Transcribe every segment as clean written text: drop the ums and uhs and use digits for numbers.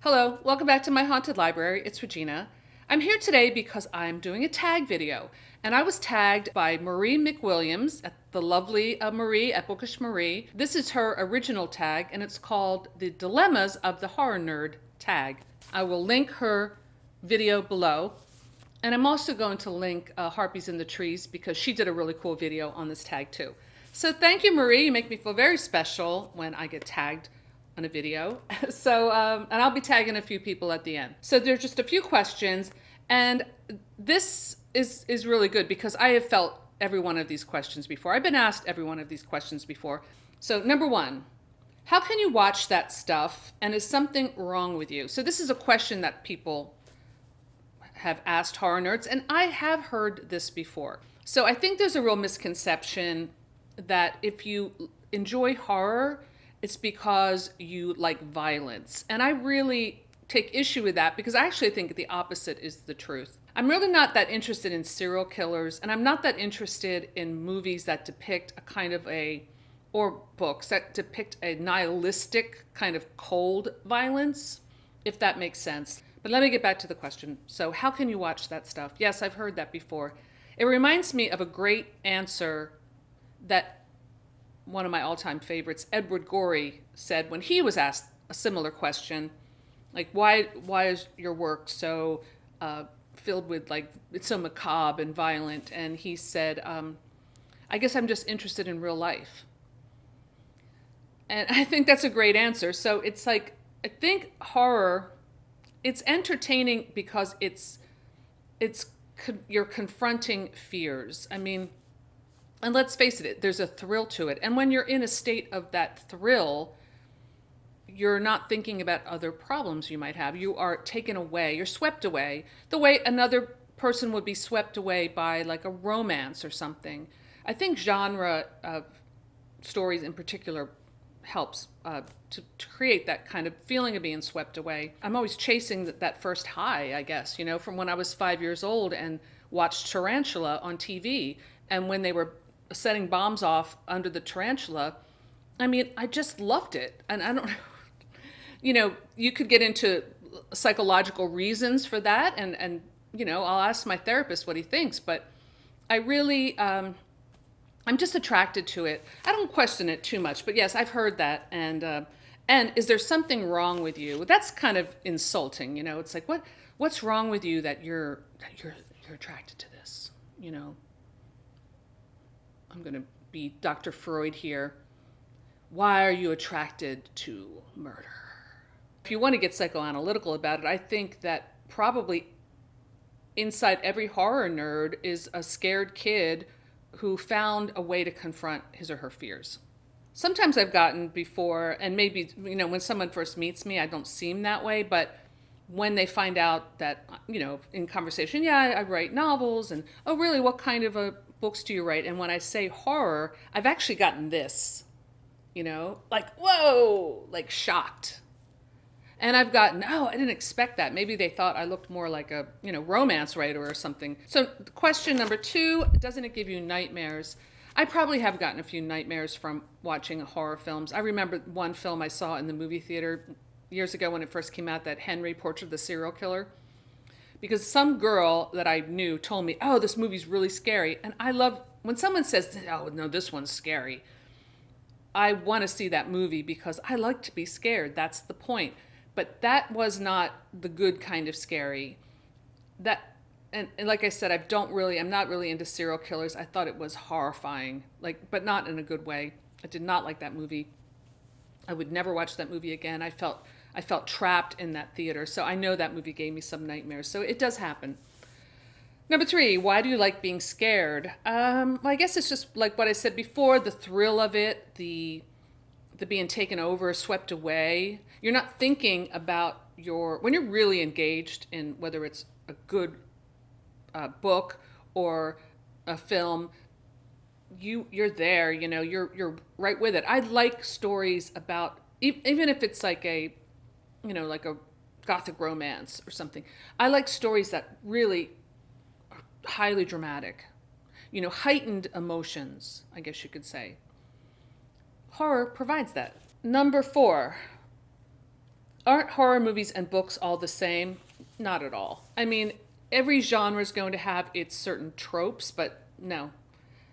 Hello, welcome back to my haunted library. It's Regina. I'm here today because I'm doing a tag video, and I was tagged by Marie McWilliams, at the lovely Marie at Bookish Marie. This is her original tag, and it's called The Dilemmas of the Horror Nerd tag. I will link her video below, and I'm also going to link Harpies in the Trees because she did a really cool video on this tag too. So thank you, Marie. You make me feel very special when I get tagged on a video. And I'll be tagging a few people at the end. So there's just a few questions, and this is really good because I have felt every one of these questions before. I've been asked every one of these questions before. So number one, how can you watch that stuff and is something wrong with you? So this is a question that people have asked horror nerds, and I have heard this before. So I think there's a real misconception that if you enjoy horror, it's because you like violence. And I really take issue with that because I actually think the opposite is the truth. I'm really not that interested in serial killers, and I'm not that interested in movies that depict a kind of or books that depict a nihilistic kind of cold violence, if that makes sense. But let me get back to the question. So how can you watch that stuff? Yes, I've heard that before. It reminds me of a great answer that one of my all-time favorites, Edward Gorey, said when he was asked a similar question, like, why is your work so filled with, like, it's so macabre and violent? And he said, I guess I'm just interested in real life. And I think that's a great answer. So it's like, I think horror, it's entertaining because you're confronting fears. I mean, and let's face it, there's a thrill to it. And when you're in a state of that thrill, you're not thinking about other problems you might have. You are taken away, you're swept away, the way another person would be swept away by like a romance or something. I think genre stories in particular helps to create that kind of feeling of being swept away. I'm always chasing that first high, I guess, from when I was 5 years old and watched Tarantula on TV. And when they were setting bombs off under the tarantula, I mean, I just loved it. And I don't you could get into psychological reasons for that, and I'll ask my therapist what he thinks, but I really I'm just attracted to it. I don't question it too much, but yes, I've heard that. And is there something wrong with you? That's kind of insulting, It's like, what's wrong with you that you're attracted to this, I'm going to be Dr. Freud here. Why are you attracted to murder? If you want to get psychoanalytical about it, I think that probably inside every horror nerd is a scared kid who found a way to confront his or her fears. Sometimes I've gotten before, and maybe, when someone first meets me, I don't seem that way, but when they find out that, in conversation, yeah, I write novels, and, oh, really, what kind of books do you write? And when I say horror, I've actually gotten this, like, whoa, like shocked. And I've gotten, oh, I didn't expect that. Maybe they thought I looked more like a, romance writer or something. So question number 2, doesn't it give you nightmares? I probably have gotten a few nightmares from watching horror films. I remember one film I saw in the movie theater years ago when it first came out, that Henry Portrait of the Serial Killer, because some girl that I knew told me, oh, this movie's really scary. And I love when someone says, oh, no, this one's scary. I want to see that movie because I like to be scared. That's the point. But that was not the good kind of scary. And like I said, I'm not really into serial killers. I thought it was horrifying, but not in a good way. I did not like that movie. I would never watch that movie again. I felt trapped in that theater. So I know that movie gave me some nightmares. So it does happen. Number 3, why do you like being scared? Well, I guess it's just like what I said before, the thrill of it, the being taken over, swept away. You're not thinking about when you're really engaged in whether it's a good book or a film, you're there, you're right with it. I like stories about, even if it's like a gothic romance or something. I like stories that really are highly dramatic, heightened emotions, I guess you could say. Horror provides that. Number 4, Aren't horror movies and books all the same? Not at all. I mean, every genre is going to have its certain tropes, but no.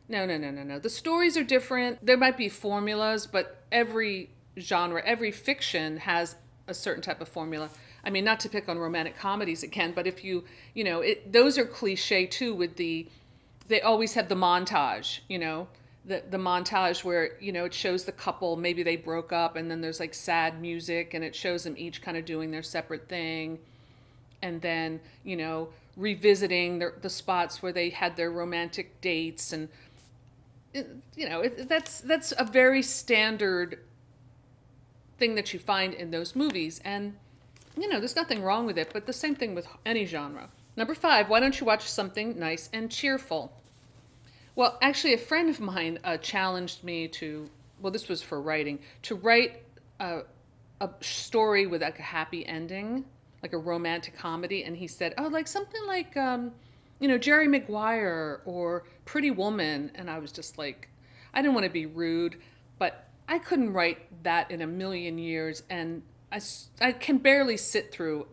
No, no, no, no, no. The stories are different. There might be formulas, but every genre, every fiction has a certain type of formula. I mean, not to pick on romantic comedies again, but if those are cliche too they always have the montage, the montage where, it shows the couple, maybe they broke up and then there's like sad music and it shows them each kind of doing their separate thing. And then, revisiting the spots where they had their romantic dates. And, that's a very standard thing that you find in those movies. And, there's nothing wrong with it, but the same thing with any genre. Number 5, why don't you watch something nice and cheerful? Well, actually, a friend of mine challenged me this was for writing, to write a story with like a happy ending, like a romantic comedy. And he said, like something like, Jerry Maguire or Pretty Woman. And I was just like, I didn't want to be rude, but I couldn't write that in a million years. And I can barely sit through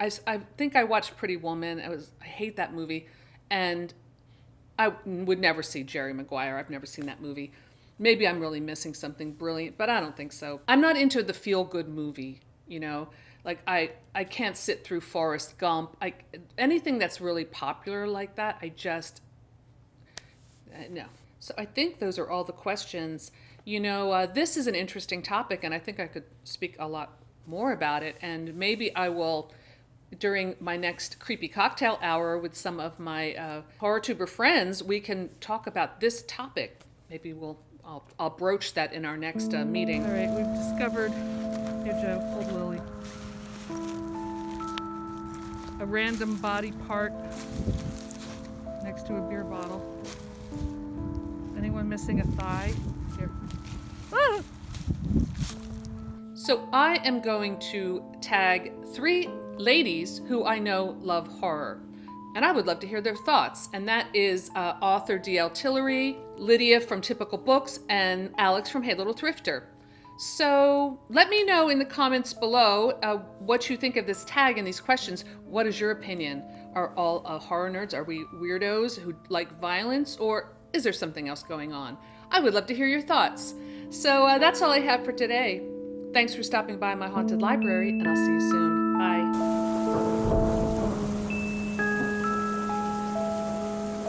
I think I watched Pretty Woman. I hate that movie. And I would never see Jerry Maguire. I've never seen that movie. Maybe I'm really missing something brilliant, but I don't think so. I'm not into the feel-good movie, Like I can't sit through Forrest Gump. Anything that's really popular like that, no. So I think those are all the questions. This is an interesting topic, and I think I could speak a lot more about it. And maybe I will, during my next creepy cocktail hour with some of my HorrorTuber friends, we can talk about this topic. Maybe I'll broach that in our next meeting. All right, we've discovered, here Joe, hold Lily, a random body part next to a beer bottle. Anyone missing a thigh? Here. Ah! So I am going to tag 3 ladies who I know love horror. And I would love to hear their thoughts. And that is author D.L. Tillery, Lydia from Typical Books, and Alex from Hey Little Thrifter. So let me know in the comments below what you think of this tag and these questions. What is your opinion? Are all horror nerds, are we weirdos who like violence, or is there something else going on? I would love to hear your thoughts. So that's all I have for today. Thanks for stopping by my haunted library, and I'll see you soon. Bye.